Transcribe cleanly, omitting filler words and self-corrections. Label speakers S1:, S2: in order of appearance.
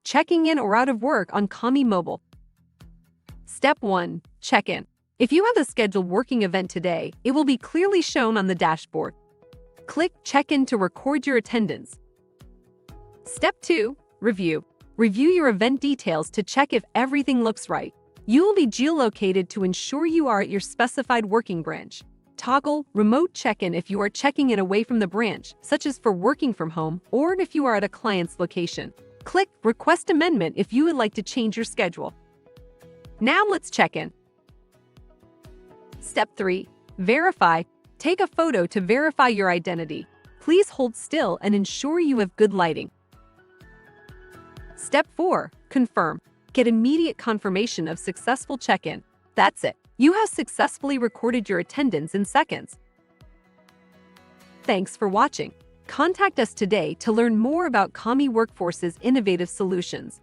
S1: checking in or out of work on Kami Mobile. Step 1. Check-in. If you have a scheduled working event today, it will be clearly shown on the dashboard. Click Check-in to record your attendance. Step 2. Review. Review your event details to check if everything looks right. You will be geolocated to ensure you are at your specified working branch. Toggle Remote Check-in if you are checking in away from the branch, such as for working from home or if you are at a client's location. Click Request Amendment if you would like to change your schedule. Now let's check in. Step 3. Verify. Take a photo to verify your identity. Please hold still and ensure you have good lighting. Step 4. Confirm. Get immediate confirmation of successful check-in. That's it. You have successfully recorded your attendance in seconds. Thanks for watching. Contact us today to learn more about Kami Workforce's innovative solutions.